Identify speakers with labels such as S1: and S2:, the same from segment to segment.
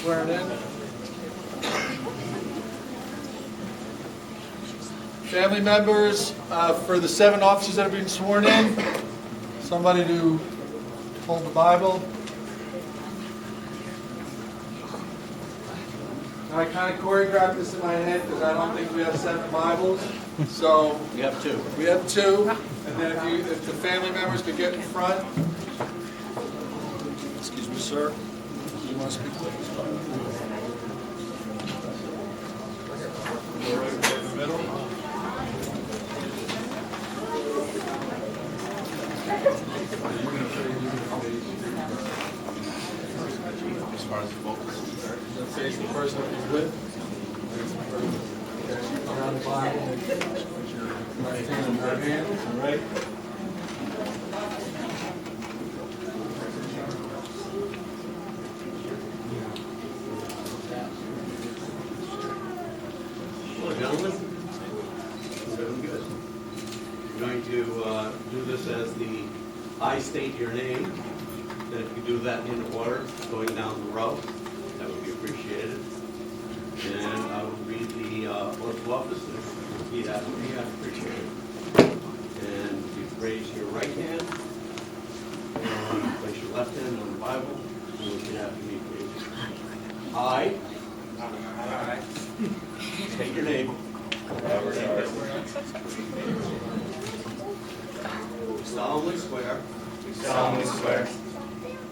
S1: swearing in. Family members, for the 7 officers that have been sworn in, somebody to hold the Bible. I kind of choreographed this in my head because I don't think we have 7 Bibles. So
S2: We have 2.
S1: we have 2, and then if the family members could get in front. Excuse me, sir. You want to speak to this? Right in the middle.
S2: As far as the focus.
S1: Face the person that he's with. Around the Bible. Put your right hand in her hand. All right.
S2: Hello, gentlemen. Doing good. We're going to do this as the I state your name. Then if you do that in order, going down the row, that would be appreciated. And I will read the oath of office. Repeat after me. I appreciate it. And you raise your right hand and place your left hand on the Bible. And repeat after me, please. I state your name. Solemnly swear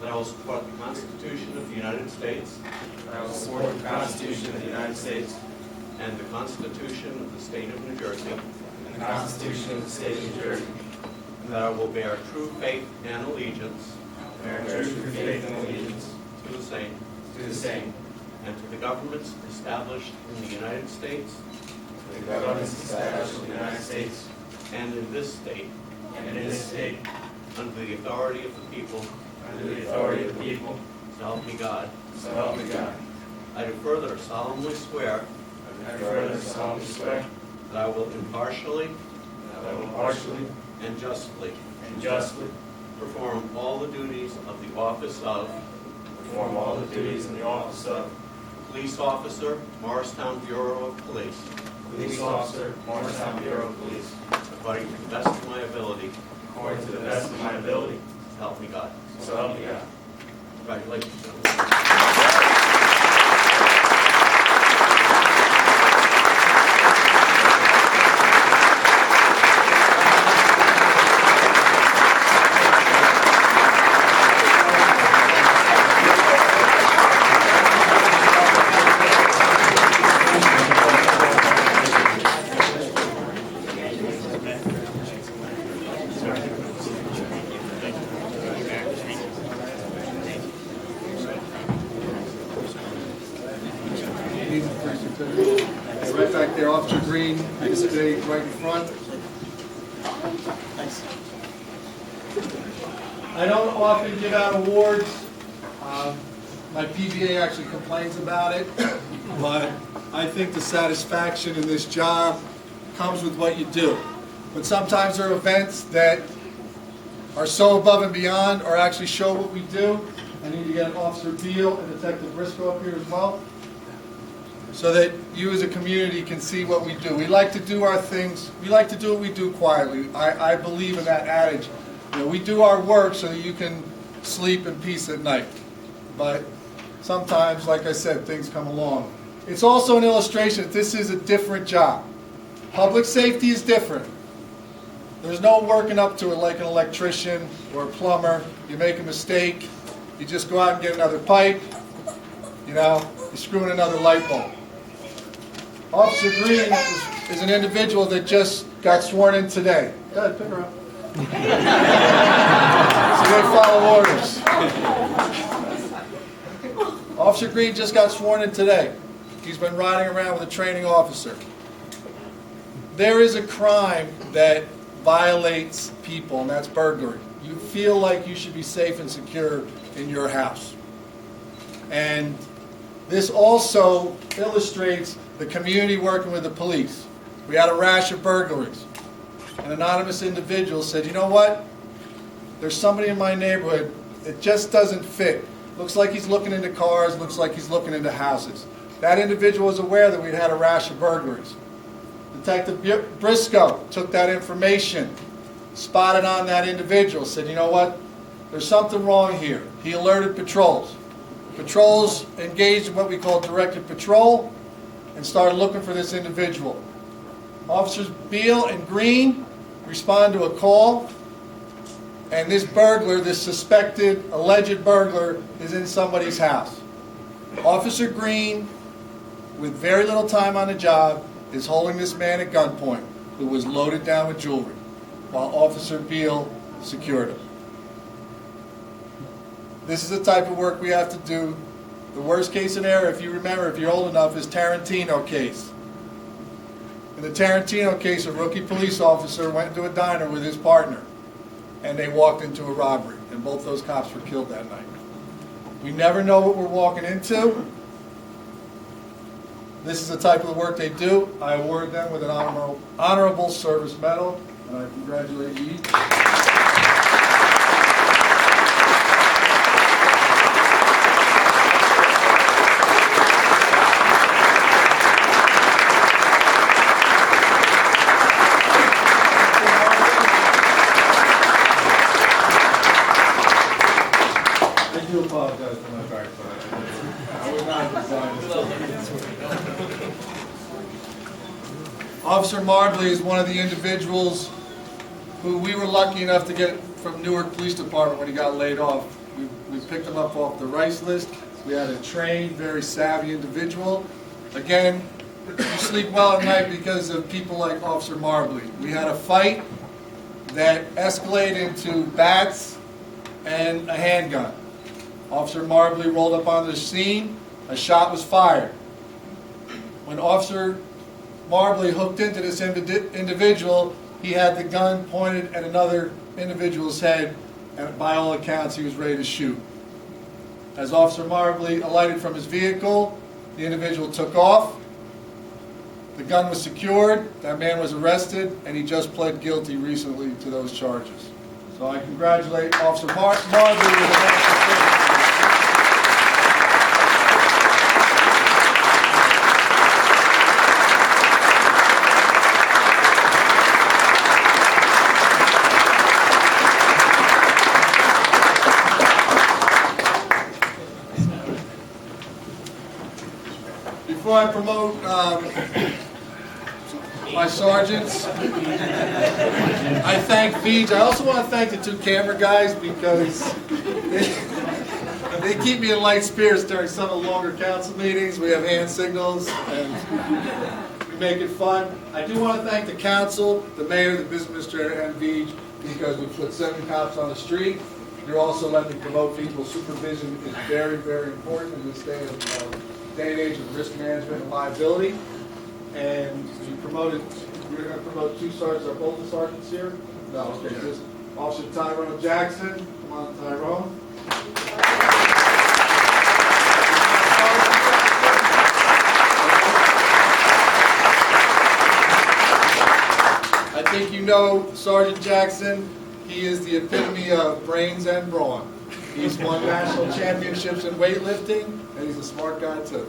S2: that I will support the Constitution of the United States
S3: I will support the Constitution of the United States
S2: and the Constitution of the State of New Jersey,
S3: and the Constitution of the State of New Jersey,
S2: and that I will bear true faith and allegiance
S3: and bear true faith and allegiance
S2: to the same
S3: to the same,
S2: and to the governments established in the United States
S3: and the governments established in the United States
S2: and in this state,
S3: and in this state,
S2: under the authority of the people,
S3: under the authority of the people,
S2: so help me God.
S3: so help me God.
S2: I do further solemnly swear
S3: I further solemnly swear
S2: that I will impartially
S3: that I will impartially
S2: and justly
S3: and justly
S2: perform all the duties of the office of
S3: perform all the duties in the office of
S2: Police Officer, Morristown Bureau of Police,
S3: Police Officer, Morristown Bureau of Police,
S2: according to the best of my ability,
S3: according to the best of my ability,
S2: so help me God.
S3: so help me God.
S2: Congratulations, gentlemen.
S1: Right back there, Officer Green, stay right in front. Thanks. I don't often give out awards. My PBA actually complains about it, but I think the satisfaction in this job comes with what you do. But sometimes there are events that are so above and beyond or actually show what we do. I need to get an Officer Beal and Detective Briscoe up here as well, so that you as a community can see what we do. We like to do our things, we like to do what we do quietly. I believe in that adage. You know, we do our work so that you can sleep in peace at night. But sometimes, like I said, things come along. It's also an illustration that this is a different job. Public safety is different. There's no working up to it like an electrician or a plumber. You make a mistake, you just go out and get another pipe, you know, you screw in another light bulb. Officer Green is an individual that just got sworn in today. Go ahead, pick her up. So they follow orders. Officer Green just got sworn in today. He's been riding around with a training officer. There is a crime that violates people, and that's burglary. You feel like you should be safe and secure in your house. And this also illustrates the community working with the police. We had a rash of burglaries. An anonymous individual said, you know what? There's somebody in my neighborhood that just doesn't fit Looks like he's looking into cars, looks like he's looking into houses. That individual was aware that we'd had a rash of burglaries. Detective Briscoe took that information, spotted on that individual, said, you know what, there's something wrong here. He alerted patrols. Patrols engaged in what we call directed patrol and started looking for this individual. Officers Beal and Green respond to a call, and this burglar, this suspected, alleged burglar, is in somebody's house. Officer Green, with very little time on the job, is holding this man at gunpoint, who was loaded down with jewelry, while Officer Beal secured him. This is the type of work we have to do. The worst case scenario, if you remember, if you're old enough, is Tarantino case. In the Tarantino case, a rookie police officer went into a diner with his partner, and they walked into a robbery, and both those cops were killed that night. We never know what we're walking into. This is the type of work they do. I award them with an honorable service medal, and I congratulate you each. I do apologize for my backfire. I would not design this. Officer Marbley is one of the individuals who we were lucky enough to get from Newark Police Department when he got laid off. We picked him up off the Rice list. We had a trained, very savvy individual. Again, you sleep well at night because of people like Officer Marbley. We had a fight that escalated into bats and a handgun. Officer Marbley rolled up onto the scene. A shot was fired. When Officer Marbley hooked into this individual, he had the gun pointed at another individual's head, and by all accounts, he was ready to shoot. As Officer Marbley alighted from his vehicle, the individual took off. The gun was secured, that man was arrested, and he just pled guilty recently to those charges. So I congratulate Officer Marbley with the national service. Before I promote my sergeants, I thank Veej. I also want to thank the two camera guys because they keep me in light spirits during some of the longer council meetings. We have hand signals and we make it fun. I do want to thank the council, the mayor, the business administrator, and Veej because we put 7 cops on the street. You're also letting me promote people. Supervision is very, very important in this day and age of risk management and liability. And we're going to promote 2 sergeants. Are both the sergeants here? No, okay. Just Officer Tyrone Jackson. Come on, Tyrone. I think you know Sergeant Jackson. He is the epitome of brains and brawn. He's won national championships in weightlifting, and he's a smart guy too.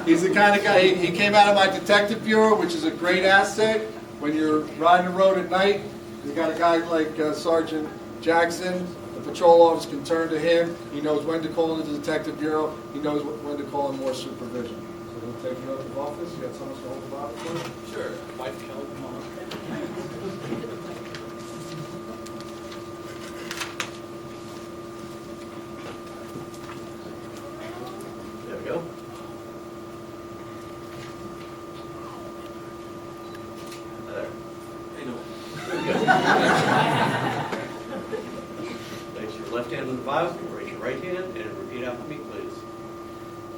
S1: He's the kind of guy, he came out of my detective bureau, which is a great asset. When you're riding the road at night, you got a guy like Sergeant Jackson, the patrol officer can turn to him. He knows when to call into the detective bureau. He knows when to call in more supervision. So we'll take you oath of office. You got someone to hold the Bible for?
S4: Sure. Wife Kelly, come on.
S2: There we go. There.
S4: Hey, no.
S2: Place your left hand on the Bible, raise your right hand, and repeat after me, please.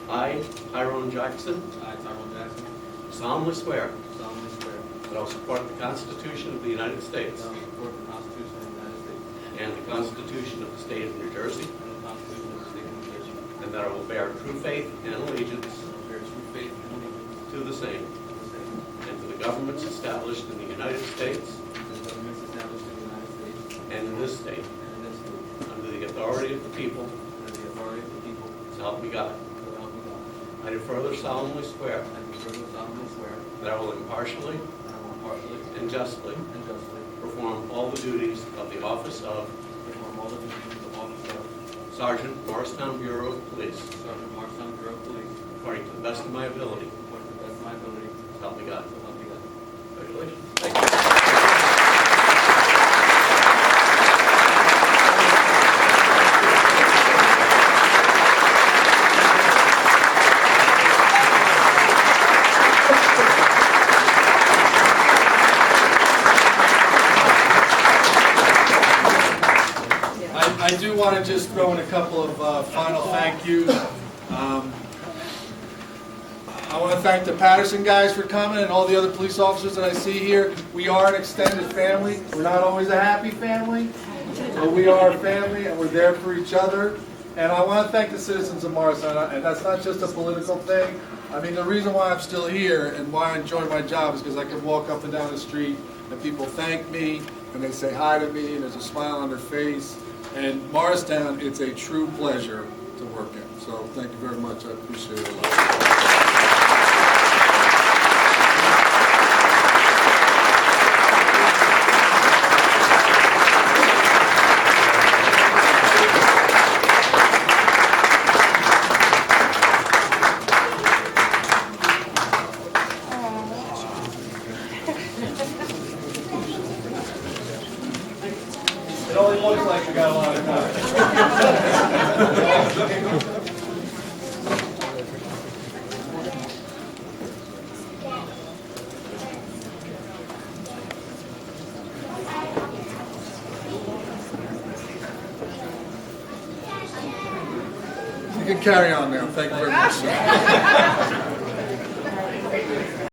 S2: I, Tyrone Jackson,
S4: I, Tyrone Jackson,
S2: solemnly swear
S4: solemnly swear
S2: that I will support the Constitution of the United States
S4: that I will support the Constitution of the United States
S2: and the Constitution of the State of New Jersey,
S4: and the Constitution of the State of New Jersey,
S2: and that I will bear true faith and allegiance
S4: and will bear true faith and allegiance
S2: to the same
S4: to the same,
S2: and to the governments established in the United States
S4: and to the governments established in the United States
S2: and in this state,
S4: and in this state,
S2: under the authority of the people,
S4: under the authority of the people,
S2: so help me God.
S4: so help me God.
S2: I do further solemnly swear
S4: I do further solemnly swear
S2: that I will impartially
S4: that I will impartially
S2: and justly
S4: and justly
S2: perform all the duties of the office of
S4: perform all the duties of office of
S2: Sergeant, Morristown Bureau of Police,
S4: Sergeant Morristown Bureau of Police,
S2: according to the best of my ability,
S4: according to the best of my ability,
S2: so help me God.
S4: so help me God.
S2: Congratulations.
S4: Thank you.
S1: I do want to just throw in a couple of final thank yous. I want to thank the Patterson guys for coming and all the other police officers that I see here. We are an extended family. We're not always a happy family, but we are a family and we're there for each other. And I want to thank the citizens of Morristown, and that's not just a political thing. I mean, the reason why I'm still here and why I enjoy my job is because I can walk up and down the street and people thank me and they say hi to me and there's a smile on their face. And Morristown, it's a true pleasure to work in. So thank you very much. I appreciate it a lot. It only looks like we got a lot of time. You can carry on now. Thank you very much.